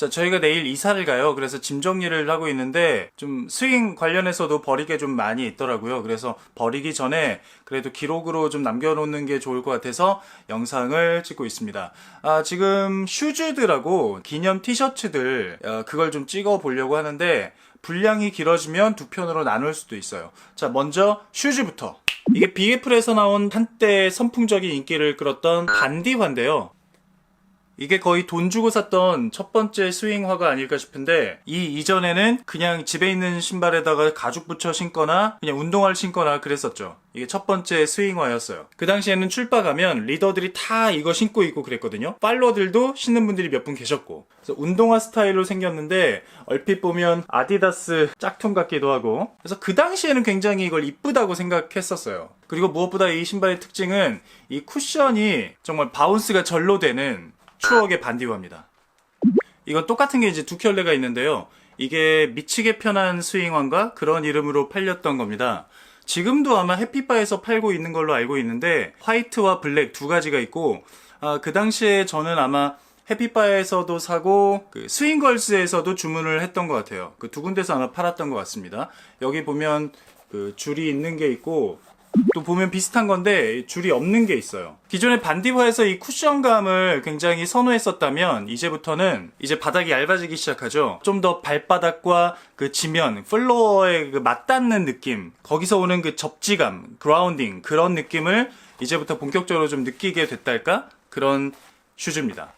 자, 저희가 내일 이사를 가요. 그래서 짐 정리를 하고 있는데 좀 스윙 관련해서도 버릴 게 좀 많이 있더라고요. 그래서 버리기 전에 그래도 기록으로 좀 남겨놓는 게 좋을 것 같아서 영상을 찍고 있습니다. 지금 슈즈들하고 기념 티셔츠들 그걸 좀 찍어 보려고 하는데 분량이 길어지면 두 편으로 나눌 수도 있어요. 자, 먼저 슈즈부터. 이게 비애플에서 나온 한때 선풍적인 인기를 끌었던 반디화인데요. 이게 거의 돈 주고 샀던 첫 번째 스윙화가 아닐까 싶은데 이 이전에는 그냥 집에 있는 신발에다가 가죽 붙여 신거나 그냥 운동화를 신거나 그랬었죠. 이게 첫 번째 스윙화였어요. 그 당시에는 출바 가면 리더들이 다 이거 신고 있고 그랬거든요. 팔로워들도 신는 분들이 몇 분 계셨고, 그래서 운동화 스타일로 생겼는데 얼핏 보면 아디다스 짝퉁 같기도 하고, 그래서 그 당시에는 굉장히 이걸 이쁘다고 생각했었어요. 그리고 무엇보다 이 신발의 특징은 이 쿠션이 정말 바운스가 절로 되는 추억의 반디화입니다. 이건 똑같은 게 이제 두 켤레가 있는데요. 이게 미치게 편한 스윙화인가 그런 이름으로 팔렸던 겁니다. 지금도 아마 해피바에서 팔고 있는 걸로 알고 있는데 화이트와 블랙 두 가지가 있고, 그 당시에 저는 아마 해피바에서도 사고 그 스윙걸스에서도 주문을 했던 것 같아요. 그 두 군데서 아마 팔았던 것 같습니다. 여기 보면 그 줄이 있는 게 있고 또 보면 비슷한 건데 줄이 없는 게 있어요. 기존의 반디화에서 이 쿠션감을 굉장히 선호했었다면 이제부터는 이제 바닥이 얇아지기 시작하죠. 좀 더 발바닥과 그 지면, 플로어에 그 맞닿는 느낌, 거기서 오는 그 접지감, 그라운딩, 그런 느낌을 이제부터 본격적으로 좀 느끼게 됐달까? 그런 슈즈입니다.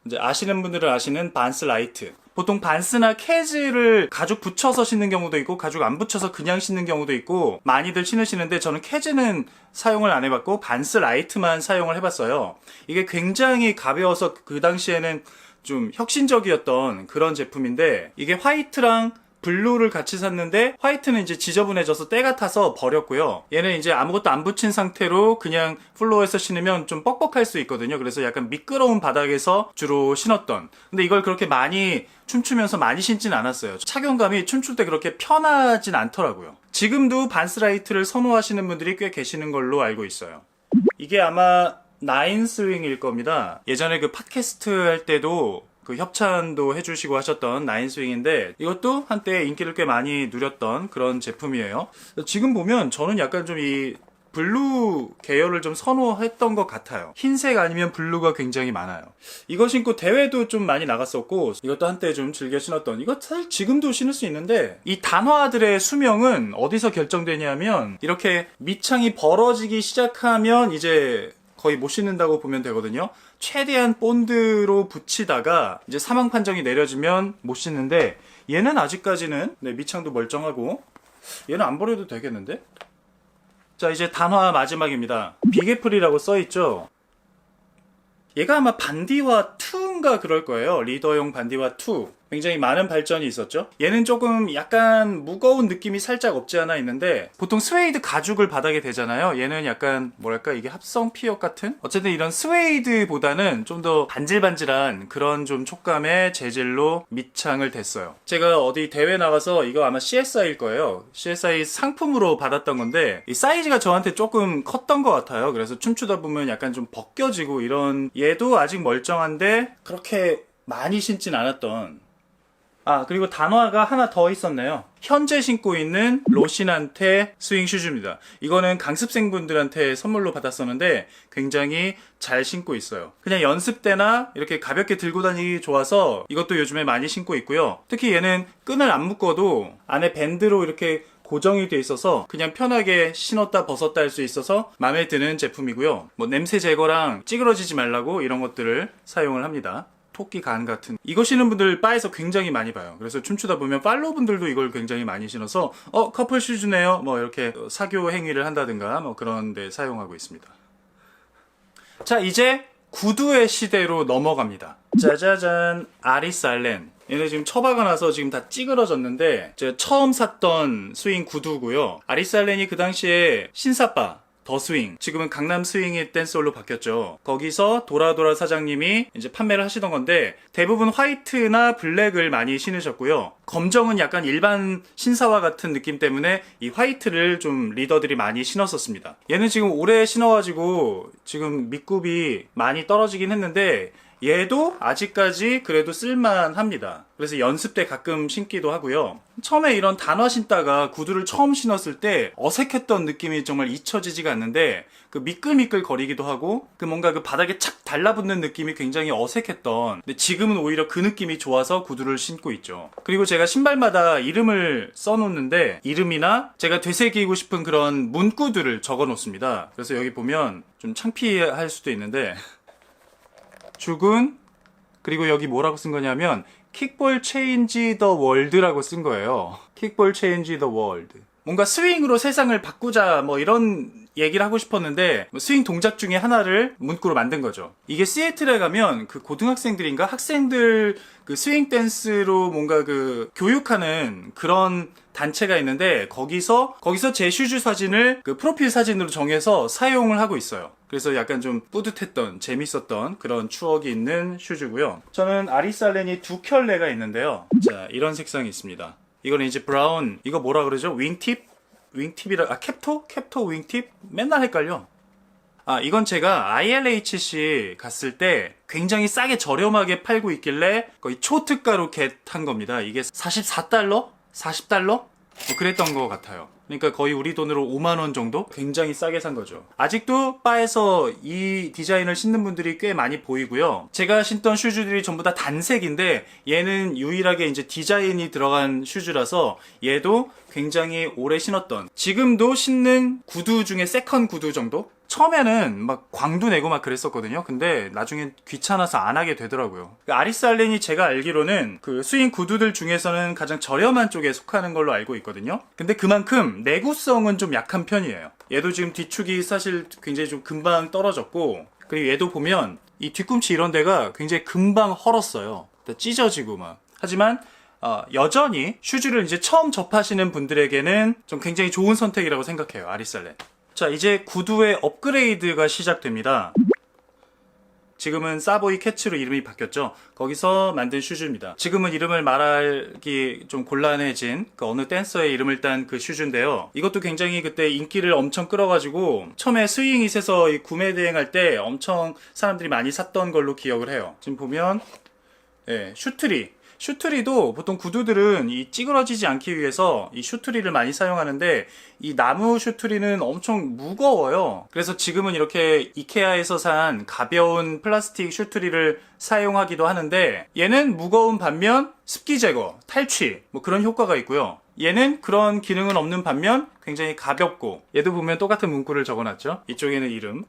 이제 아시는 분들은 아시는 반스 라이트. 보통 반스나 캐즈를 가죽 붙여서 신는 경우도 있고 가죽 안 붙여서 그냥 신는 경우도 있고 많이들 신으시는데 저는 캐즈는 사용을 안 해봤고 반스 라이트만 사용을 해봤어요. 이게 굉장히 가벼워서 그 당시에는 좀 혁신적이었던 그런 제품인데 이게 화이트랑 블루를 같이 샀는데 화이트는 이제 지저분해져서 때가 타서 버렸고요. 얘는 이제 아무것도 안 붙인 상태로 그냥 플로어에서 신으면 좀 뻑뻑할 수 있거든요. 그래서 약간 미끄러운 바닥에서 주로 신었던. 근데 이걸 그렇게 많이 춤추면서 많이 신진 않았어요. 착용감이 춤출 때 그렇게 편하진 않더라고요. 지금도 반스라이트를 선호하시는 분들이 꽤 계시는 걸로 알고 있어요. 이게 아마 나인스윙일 겁니다. 예전에 그 팟캐스트 할 때도 그 협찬도 해주시고 하셨던 나인스윙인데 이것도 한때 인기를 꽤 많이 누렸던 그런 제품이에요. 지금 보면 저는 약간 좀 이 블루 계열을 좀 선호했던 것 같아요. 흰색 아니면 블루가 굉장히 많아요. 이거 신고 대회도 좀 많이 나갔었고 이것도 한때 좀 즐겨 신었던, 이거 사실 지금도 신을 수 있는데 이 단화들의 수명은 어디서 결정되냐면 이렇게 밑창이 벌어지기 시작하면 이제 거의 못 신는다고 보면 되거든요. 최대한 본드로 붙이다가 이제 사망 판정이 내려지면 못 신는데 얘는 아직까지는 밑창도 멀쩡하고 얘는 안 버려도 되겠는데? 자, 이제 단화 마지막입니다. 빅애플이라고 써있죠. 얘가 아마 반디화 2인가 그럴 거예요. 리더용 반디화 2. 굉장히 많은 발전이 있었죠. 얘는 조금 약간 무거운 느낌이 살짝 없지 않아 있는데 보통 스웨이드 가죽을 바닥에 대잖아요. 얘는 약간 뭐랄까 이게 합성 피혁 같은? 어쨌든 이런 스웨이드보다는 좀 더 반질반질한 그런 좀 촉감의 재질로 밑창을 댔어요. 제가 어디 대회 나가서 이거 아마 CSI일 거예요. CSI 상품으로 받았던 건데 이 사이즈가 저한테 조금 컸던 것 같아요. 그래서 춤추다 보면 약간 좀 벗겨지고 이런, 얘도 아직 멀쩡한데 그렇게 많이 신진 않았던. 그리고 단화가 하나 더 있었네요. 현재 신고 있는 로신한테 스윙 슈즈입니다. 이거는 강습생분들한테 선물로 받았었는데 굉장히 잘 신고 있어요. 그냥 연습 때나 이렇게 가볍게 들고 다니기 좋아서 이것도 요즘에 많이 신고 있고요. 특히 얘는 끈을 안 묶어도 안에 밴드로 이렇게 고정이 돼 있어서 그냥 편하게 신었다 벗었다 할 수 있어서 마음에 드는 제품이고요. 뭐 냄새 제거랑 찌그러지지 말라고 이런 것들을 사용을 합니다. 토끼 간 같은, 이거 신는 분들 바에서 굉장히 많이 봐요. 그래서 춤추다 보면 팔로우 분들도 이걸 굉장히 많이 신어서 커플 슈즈네요 뭐 이렇게 사교 행위를 한다든가 뭐 그런 데 사용하고 있습니다. 자, 이제 구두의 시대로 넘어갑니다. 짜자잔, 아리살렌. 얘네 지금 처박아 놔서 지금 다 찌그러졌는데 제가 처음 샀던 스윙 구두고요. 아리살렌이 그 당시에 신사바 더 스윙, 지금은 강남 스윙의 댄스홀로 바뀌었죠. 거기서 도라도라 사장님이 이제 판매를 하시던 건데 대부분 화이트나 블랙을 많이 신으셨고요. 검정은 약간 일반 신사와 같은 느낌 때문에 이 화이트를 좀 리더들이 많이 신었었습니다. 얘는 지금 오래 신어가지고 지금 밑굽이 많이 떨어지긴 했는데 얘도 아직까지 그래도 쓸만합니다. 그래서 연습 때 가끔 신기도 하고요. 처음에 이런 단화 신다가 구두를 처음 신었을 때 어색했던 느낌이 정말 잊혀지지가 않는데, 그 미끌미끌 거리기도 하고 그 뭔가 그 바닥에 착 달라붙는 느낌이 굉장히 어색했던, 근데 지금은 오히려 그 느낌이 좋아서 구두를 신고 있죠. 그리고 제가 신발마다 이름을 써놓는데, 이름이나 제가 되새기고 싶은 그런 문구들을 적어 놓습니다. 그래서 여기 보면 좀 창피할 수도 있는데 죽은, 그리고 여기 뭐라고 쓴 거냐면 킥볼 체인지 더 월드라고 쓴 거예요. 킥볼 체인지 더 월드. 뭔가 스윙으로 세상을 바꾸자 뭐 이런 얘기를 하고 싶었는데, 스윙 동작 중에 하나를 문구로 만든 거죠. 이게 시애틀에 가면 그 고등학생들인가 학생들 그 스윙 댄스로 뭔가 그 교육하는 그런 단체가 있는데, 거기서 제 슈즈 사진을 그 프로필 사진으로 정해서 사용을 하고 있어요. 그래서 약간 좀 뿌듯했던, 재밌었던 그런 추억이 있는 슈즈고요. 저는 아리살렌이 두 켤레가 있는데요. 자, 이런 색상이 있습니다. 이거는 이제 브라운, 이거 뭐라 그러죠? 윙팁? 윙팁이라, 캡토? 캡토 윙팁? 맨날 헷갈려. 이건 제가 ILHC 갔을 때 굉장히 싸게 저렴하게 팔고 있길래 거의 초특가로 겟한 겁니다. 이게 44달러? 40달러? 뭐 그랬던 것 같아요. 그러니까 거의 우리 돈으로 5만원 정도? 굉장히 싸게 산 거죠. 아직도 바에서 이 디자인을 신는 분들이 꽤 많이 보이고요. 제가 신던 슈즈들이 전부 다 단색인데, 얘는 유일하게 이제 디자인이 들어간 슈즈라서 얘도 굉장히 오래 신었던, 지금도 신는 구두 중에 세컨 구두 정도? 처음에는 막 광도 내고 막 그랬었거든요. 근데 나중엔 귀찮아서 안 하게 되더라고요. 아리살렌이 제가 알기로는 그 스윙 구두들 중에서는 가장 저렴한 쪽에 속하는 걸로 알고 있거든요. 근데 그만큼 내구성은 좀 약한 편이에요. 얘도 지금 뒤축이 사실 굉장히 좀 금방 떨어졌고, 그리고 얘도 보면 이 뒤꿈치 이런 데가 굉장히 금방 헐었어요. 찢어지고 막. 하지만 여전히 슈즈를 이제 처음 접하시는 분들에게는 좀 굉장히 좋은 선택이라고 생각해요. 아리살렌. 자, 이제 구두의 업그레이드가 시작됩니다. 지금은 사보이 캐츠로 이름이 바뀌었죠. 거기서 만든 슈즈입니다. 지금은 이름을 말하기 좀 곤란해진 그 어느 댄서의 이름을 딴 그 슈즈인데요. 이것도 굉장히 그때 인기를 엄청 끌어가지고 처음에 스윙잇에서 이 구매 대행할 때 엄청 사람들이 많이 샀던 걸로 기억을 해요. 지금 보면 슈트리도 보통 구두들은 이 찌그러지지 않기 위해서 이 슈트리를 많이 사용하는데, 이 나무 슈트리는 엄청 무거워요. 그래서 지금은 이렇게 이케아에서 산 가벼운 플라스틱 슈트리를 사용하기도 하는데, 얘는 무거운 반면 습기 제거, 탈취 뭐 그런 효과가 있고요. 얘는 그런 기능은 없는 반면 굉장히 가볍고, 얘도 보면 똑같은 문구를 적어놨죠. 이쪽에는 이름.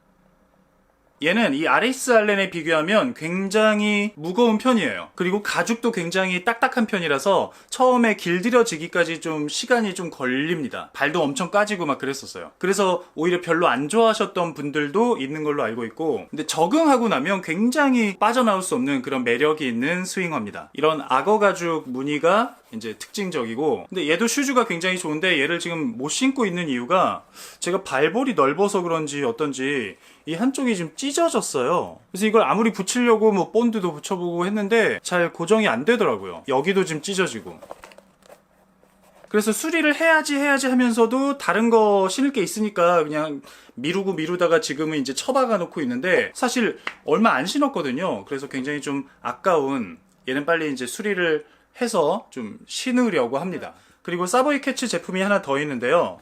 얘는 이 아리살렌에 비교하면 굉장히 무거운 편이에요. 그리고 가죽도 굉장히 딱딱한 편이라서 처음에 길들여지기까지 좀 시간이 좀 걸립니다. 발도 엄청 까지고 막 그랬었어요. 그래서 오히려 별로 안 좋아하셨던 분들도 있는 걸로 알고 있고, 근데 적응하고 나면 굉장히 빠져나올 수 없는 그런 매력이 있는 스윙어입니다. 이런 악어 가죽 무늬가 이제 특징적이고, 근데 얘도 슈즈가 굉장히 좋은데 얘를 지금 못 신고 있는 이유가, 제가 발볼이 넓어서 그런지 어떤지 이 한쪽이 좀 찢어졌어요. 그래서 이걸 아무리 붙이려고 뭐 본드도 붙여보고 했는데 잘 고정이 안 되더라고요. 여기도 지금 찢어지고. 그래서 수리를 해야지 하면서도 다른 거 신을 게 있으니까 그냥 미루다가 지금은 이제 처박아 놓고 있는데, 사실 얼마 안 신었거든요. 그래서 굉장히 좀 아까운, 얘는 빨리 이제 수리를 해서 좀 신으려고 합니다. 그리고 사보이 캐츠 제품이 하나 더 있는데요.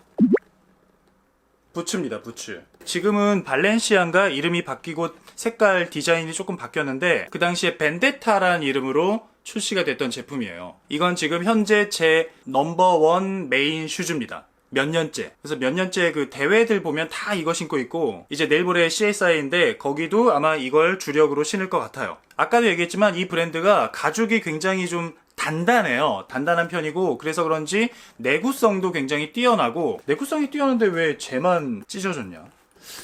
부츠입니다, 부츠. 지금은 발렌시아인가 이름이 바뀌고 색깔 디자인이 조금 바뀌었는데, 그 당시에 벤데타라는 이름으로 출시가 됐던 제품이에요. 이건 지금 현재 제 넘버원 메인 슈즈입니다. 몇 년째. 그래서 몇 년째 그 대회들 보면 다 이거 신고 있고, 이제 내일 모레 CSI인데 거기도 아마 이걸 주력으로 신을 것 같아요. 아까도 얘기했지만 이 브랜드가 가죽이 굉장히 좀 단단해요. 단단한 편이고, 그래서 그런지 내구성도 굉장히 뛰어나고, 내구성이 뛰어난데 왜 쟤만 찢어졌냐?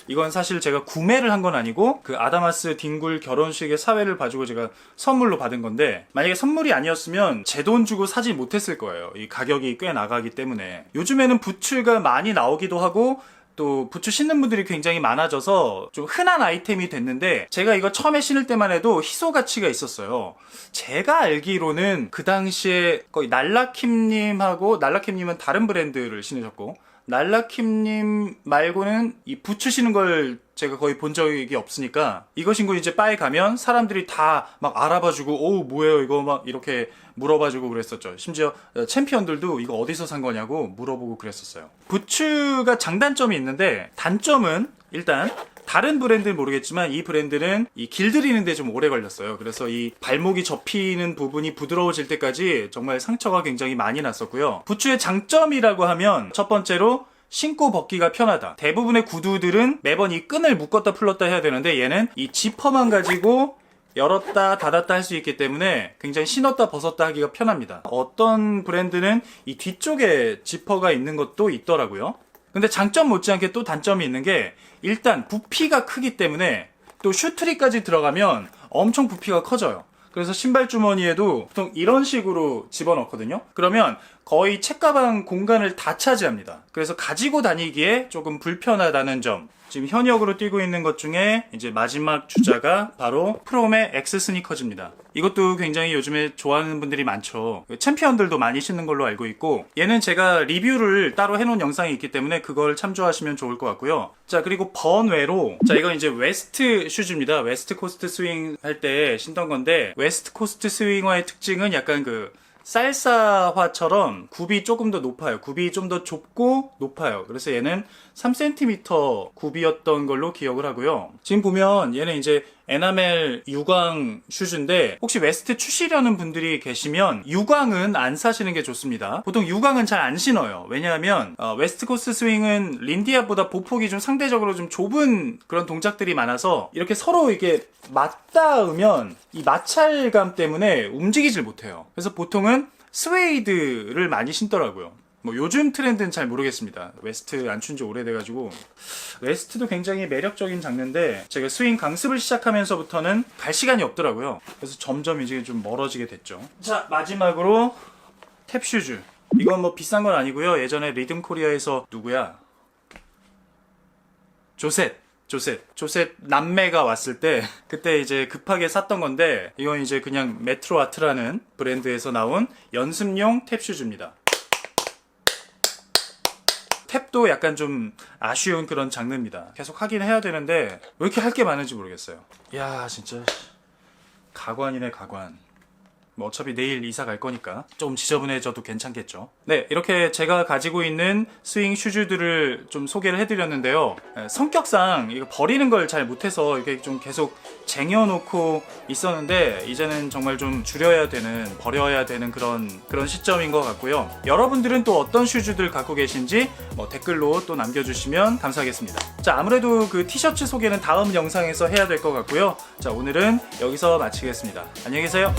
이건 사실 제가 구매를 한 건 아니고 그 아다마스 딩굴 결혼식의 사회를 봐주고 제가 선물로 받은 건데, 만약에 선물이 아니었으면 제 돈 주고 사지 못했을 거예요. 이 가격이 꽤 나가기 때문에. 요즘에는 부츠가 많이 나오기도 하고 또 부츠 신는 분들이 굉장히 많아져서 좀 흔한 아이템이 됐는데, 제가 이거 처음에 신을 때만 해도 희소 가치가 있었어요. 제가 알기로는 그 당시에 거의 날라킴님은 다른 브랜드를 신으셨고, 날라킴님 말고는 이 붙이시는 걸 제가 거의 본 적이 없으니까 이거 신고 이제 바에 가면 사람들이 다 막 알아봐주고 오 뭐예요 이거 막 이렇게 물어봐주고 그랬었죠. 심지어 챔피언들도 이거 어디서 산 거냐고 물어보고 그랬었어요. 부츠가 장단점이 있는데 단점은 일단 다른 브랜드는 모르겠지만 이 브랜드는 이 길들이는데 좀 오래 걸렸어요. 그래서 이 발목이 접히는 부분이 부드러워질 때까지 정말 상처가 굉장히 많이 났었고요. 부츠의 장점이라고 하면 첫 번째로 신고 벗기가 편하다. 대부분의 구두들은 매번 이 끈을 묶었다 풀었다 해야 되는데 얘는 이 지퍼만 가지고 열었다 닫았다 할 수 있기 때문에 굉장히 신었다 벗었다 하기가 편합니다. 어떤 브랜드는 이 뒤쪽에 지퍼가 있는 것도 있더라고요. 근데 장점 못지않게 또 단점이 있는 게 일단 부피가 크기 때문에 또 슈트리까지 들어가면 엄청 부피가 커져요. 그래서 신발 주머니에도 보통 이런 식으로 집어넣거든요. 그러면 거의 책가방 공간을 다 차지합니다. 그래서 가지고 다니기에 조금 불편하다는 점. 지금 현역으로 뛰고 있는 것 중에 이제 마지막 주자가 바로 프롬의 엑스 스니커즈입니다. 이것도 굉장히 요즘에 좋아하는 분들이 많죠. 챔피언들도 많이 신는 걸로 알고 있고 얘는 제가 리뷰를 따로 해놓은 영상이 있기 때문에 그걸 참조하시면 좋을 것 같고요. 자, 그리고 번외로 자, 이건 이제 웨스트 슈즈입니다. 웨스트 코스트 스윙 할 때 신던 건데 웨스트 코스트 스윙화의 특징은 약간 그 쌀사화처럼 굽이 조금 더 높아요. 굽이 좀 더 좁고 높아요. 그래서 얘는 3cm 굽이었던 걸로 기억을 하고요. 지금 보면 얘는 이제 에나멜 유광 슈즈인데 혹시 웨스트 추시려는 분들이 계시면 유광은 안 사시는 게 좋습니다. 보통 유광은 잘 안 신어요. 왜냐하면 웨스트 코스트 스윙은 린디압보다 보폭이 좀 상대적으로 좀 좁은 그런 동작들이 많아서 이렇게 서로 이게 맞닿으면 이 마찰감 때문에 움직이질 못해요. 그래서 보통은 스웨이드를 많이 신더라고요. 뭐 요즘 트렌드는 잘 모르겠습니다. 웨스트 안 춘 지 오래돼가지고. 웨스트도 굉장히 매력적인 장르인데 제가 스윙 강습을 시작하면서부터는 갈 시간이 없더라고요. 그래서 점점 이제 좀 멀어지게 됐죠. 자, 마지막으로 탭슈즈. 이건 뭐 비싼 건 아니고요. 예전에 리듬 코리아에서 누구야? 조셋 남매가 왔을 때 그때 이제 급하게 샀던 건데 이건 이제 그냥 메트로 아트라는 브랜드에서 나온 연습용 탭슈즈입니다. 탭도 약간 좀 아쉬운 그런 장르입니다. 계속 하긴 해야 되는데 왜 이렇게 할 게 많은지 모르겠어요. 이야, 진짜 가관이네, 가관. 뭐 어차피 내일 이사 갈 거니까 조금 지저분해져도 괜찮겠죠. 네, 이렇게 제가 가지고 있는 스윙 슈즈들을 좀 소개를 해드렸는데요. 성격상 이거 버리는 걸 잘 못해서 이렇게 좀 계속 쟁여놓고 있었는데 이제는 정말 좀 줄여야 되는, 버려야 되는 그런 시점인 것 같고요. 여러분들은 또 어떤 슈즈들 갖고 계신지 뭐 댓글로 또 남겨주시면 감사하겠습니다. 자, 아무래도 그 티셔츠 소개는 다음 영상에서 해야 될 것 같고요. 자, 오늘은 여기서 마치겠습니다. 안녕히 계세요.